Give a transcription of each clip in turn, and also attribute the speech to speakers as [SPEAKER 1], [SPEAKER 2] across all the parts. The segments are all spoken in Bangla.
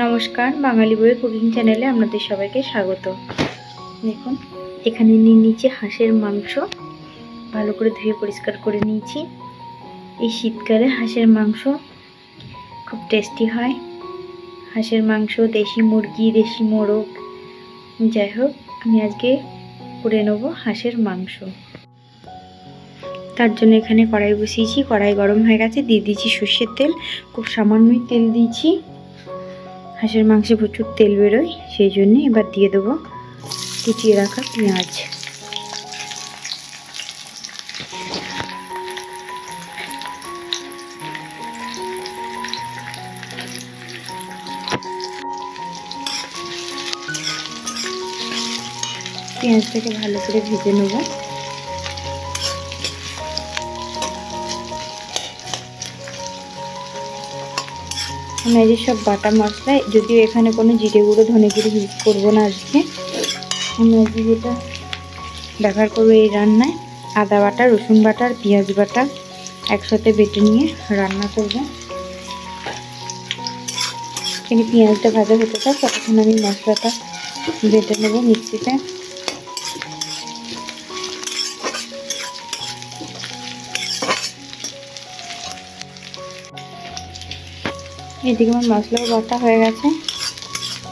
[SPEAKER 1] নমস্কার, বাঙালি বইয়ের কুকিং চ্যানেলে আপনাদের সবাইকে স্বাগত। দেখুন, এখানে নিয়ে নিয়েছি হাঁসের মাংস। ভালো করে ধুয়ে পরিষ্কার করে নিয়েছি। এই শীতকালে হাঁসের মাংস খুব টেস্টি হয়। হাঁসের মাংস, দেশি মুরগি, দেশি মোরগ, যাই হোক, আমি আজকে করে নেব হাঁসের মাংস। তার জন্য এখানে কড়াই বসিয়েছি। কড়াই গরম হয়ে গেছে, দিয়ে দিয়েছি সর্ষের তেল। খুব সামান্যই তেল দিয়েছি, হাঁসের মাংসে প্রচুর তেল বেরোয়, সেই জন্য এবার দিয়ে দেবো কুচিয়ে রাখা পেঁয়াজ। পেঁয়াজটাকে ভালো করে ভেজে নেব। আমি যে সব বাটা মশলা, যদিও এখানে কোনো জিরে গুঁড়ো, ধনে গুঁড়ো ইউজ করবো না আজকে। আমি আজকে যেটা ব্যবহার করবো এই রান্নায়, আদা বাটা, রসুন বাটা আর পেঁয়াজ বাটা একসাথে বেটে নিয়ে রান্না করব। এখানে পেঁয়াজটা ভাজা হতে থাক, ততক্ষণ আমি মশলাটা বেটে নেব মিক্সিতে। এদিকে আমার মশলাও বাটা হয়ে গেছে,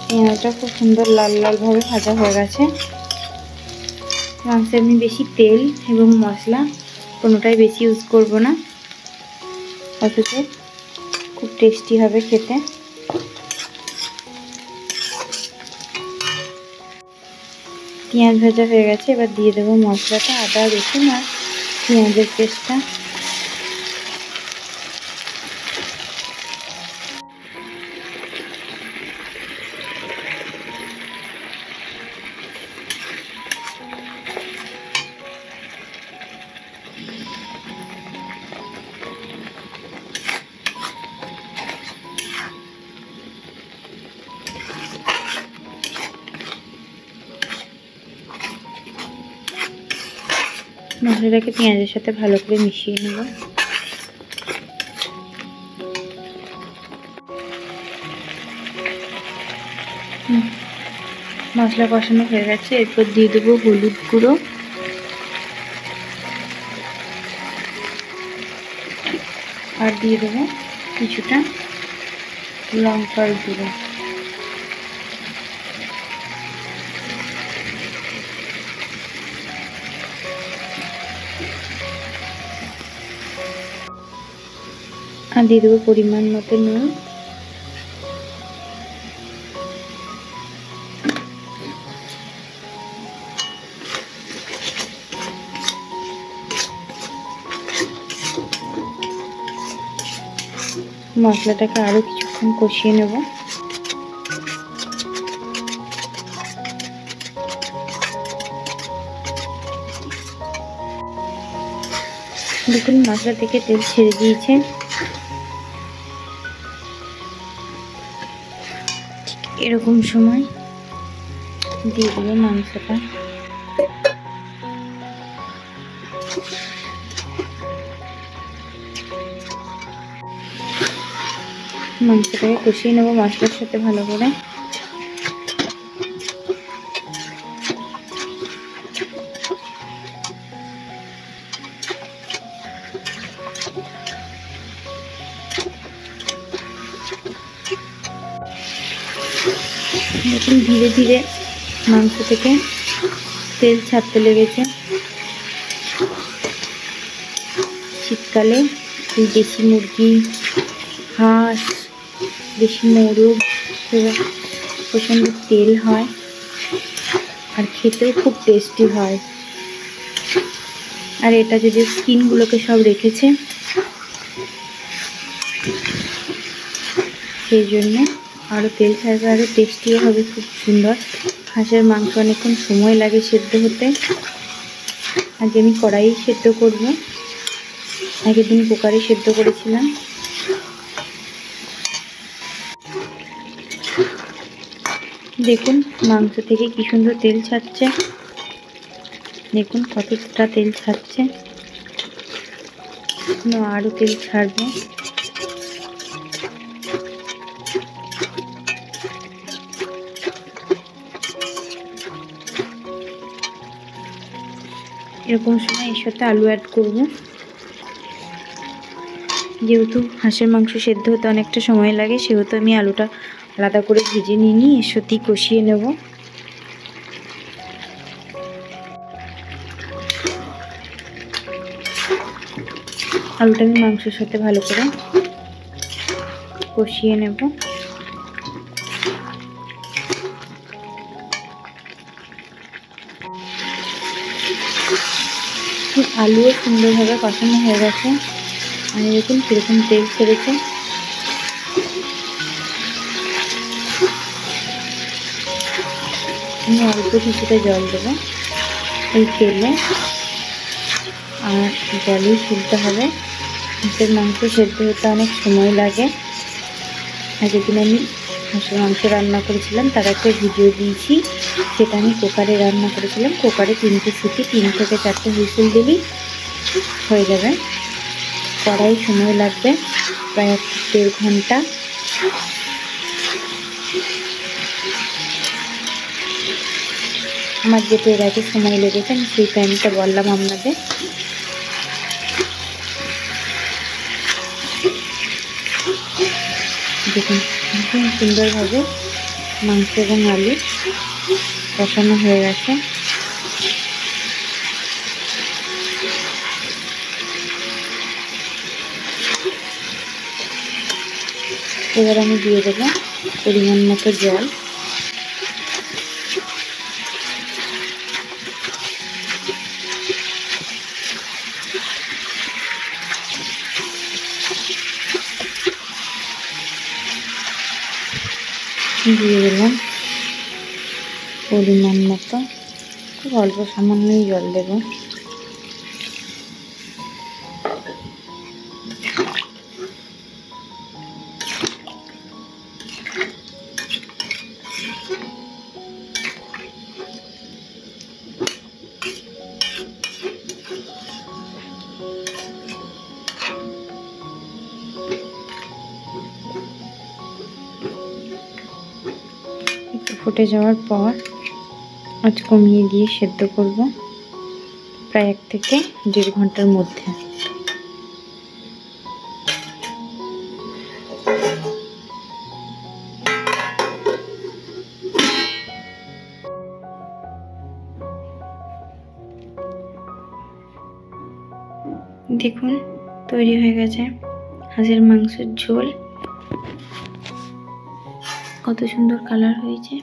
[SPEAKER 1] পেঁয়াজটা খুব সুন্দর লাল লালভাবে ভাজা হয়ে গেছে। মাংসে আমি বেশি তেল এবং মশলা কোনোটাই বেশি ইউজ করব না, অথচ খুব টেস্টি হবে খেতে। পেঁয়াজ ভাজা হয়ে গেছে, এবার দিয়ে দেবো মশলাটা, আদা রসুন আর পেঁয়াজের পেস্টটা। মশলাটাকে পেঁয়াজের সাথে ভালো করে মিশিয়ে নেব। মশলা কষানো হয়ে গেছে, এরপর দিয়ে দেবো হলুদ গুঁড়ো আর দিয়ে দেবো কিছুটা লঙ্কার গুঁড়ো। আর দিয়ে দেবো পরিমাণ মতো নুন। মশলাটাকে আরো কিছুক্ষণ কষিয়ে নেব। দেখুন, মশলা থেকে তেল ছেড়ে দিয়েছে। এরকম সময় দিয়ে দেবো মাংসটা। মাংসটাকে কষিয়ে নেবো মশলার সাথে ভালো করে। দেখুন, ধীরে ধীরে মাংস থেকে তেল ছাড়তে লেগেছে। শীতকালে এই দেশি মুরগি, হাঁস, দেশি মোরগ প্রচণ্ড তেল হয় আর খেতেও খুব টেস্টি হয়। আর এটা যদি স্কিনগুলোকে সব রেখেছে, সেই জন্য আরও তেল ছাড়বে, আরও টেস্টিও হবে, খুব সুন্দর। হাঁসের মাংস অনেকক্ষণ সময় লাগে সেদ্ধ হতে। আজকে আমি কড়াই সেদ্ধ করব, আগের দিন কুকারে সেদ্ধ করেছিলাম। দেখুন, মাংস থেকে কি সুন্দর তেল ছাড়ছে। দেখুন কতটা তেল ছাড়ছে, আরও তেল ছাড়বে। এরকম সময় এর সাথে আলু অ্যাড করব। যেহেতু হাঁসের মাংস সেদ্ধ হতে অনেকটা সময় লাগে, সেহেতু আমি আলুটা আলাদা করে ভেজে নিয়ে এর সাথেই কষিয়ে নেব। আলুটা আমি মাংসের সাথে ভালো করে কষিয়ে নেব। আলুও সুন্দরভাবে কষানো হয়ে গেছে, আর দেখুন কীরকম তেল ছেড়েছে। আমি অল্প কিছুটা জল দেবো এই তেলে, আর জলেই তুলতে হবে। হাঁসের মাংস সেদ্ধ হতে অনেক সময় লাগে। আর যেদিন আমি হাঁসের মাংস রান্না করেছিলাম তার একটা ভিডিও দিয়েছি, সেটা আমি কুকারে রান্না করেছিলাম। কুকারে 3টে সিটি, 3 থেকে 4টে হুইসেল দিলেই হয়ে যাবে। কড়াই সময় লাগবে প্রায় 1.5 ঘন্টা। আমার যেটা এর আগে সময় লেগেছে আমি সেই টাইমটা বললাম আপনাদের। দেখুন ভীষণ সুন্দরভাবে মাংস এবং আলু কষানো হয়ে গেছে। এবার আমি দিয়ে দেবো পরিমাণ মতো জল। দিয়ে দিলাম পরিমাণ মতো, খুব অল্প সামান্যই জল দেব। ফুটে যাওয়ার পর আঁচ কমিয়ে দিয়ে সেদ্ধ করব প্রায় 1 থেকে 1.5 ঘন্টার মধ্যে। দেখুন তৈরি হয়ে গেছে হাঁসের মাংসের ঝোল। কত সুন্দর কালার হয়েছে।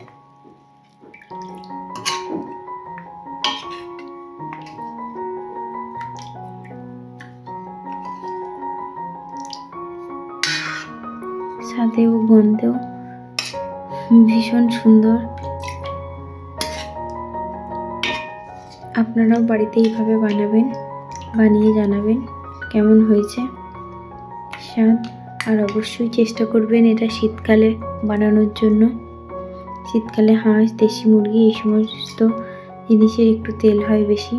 [SPEAKER 1] স্বাদেও গন্ধেও ভীষণ সুন্দর। আপনারাও বাড়িতে এইভাবে বানাবেন, বানিয়ে জানাবেন কেমন হয়েছে স্বাদ। আর অবশ্যই চেষ্টা করবেন এটা শীতকালে বানানোর জন্য। শীতকালে হাঁস, দেশি মুরগি এই সমস্ত জিনিসের একটু তেল হয় বেশি,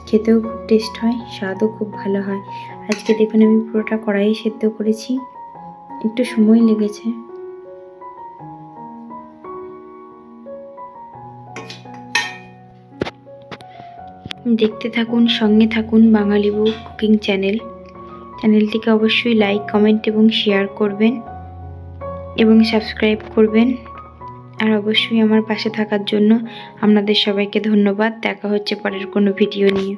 [SPEAKER 1] খেতেও খুব টেস্ট হয়, স্বাদও খুব ভালো হয়। আজকে দেখুন আমি পুরোটা কড়াইয়ে সেদ্ধ করেছি, একটু সময় লেগেছে। দেখতে থাকুন, সঙ্গে থাকুন বাঙালি বউ কুকিং চ্যানেলটিকে অবশ্যই লাইক, কমেন্ট এবং শেয়ার করবেন এবং সাবস্ক্রাইব করবেন। আর অবশ্যই আমার পাশে থাকার জন্য আপনাদের সবাইকে ধন্যবাদ। দেখা হচ্ছে পরের কোনো ভিডিও নিয়ে।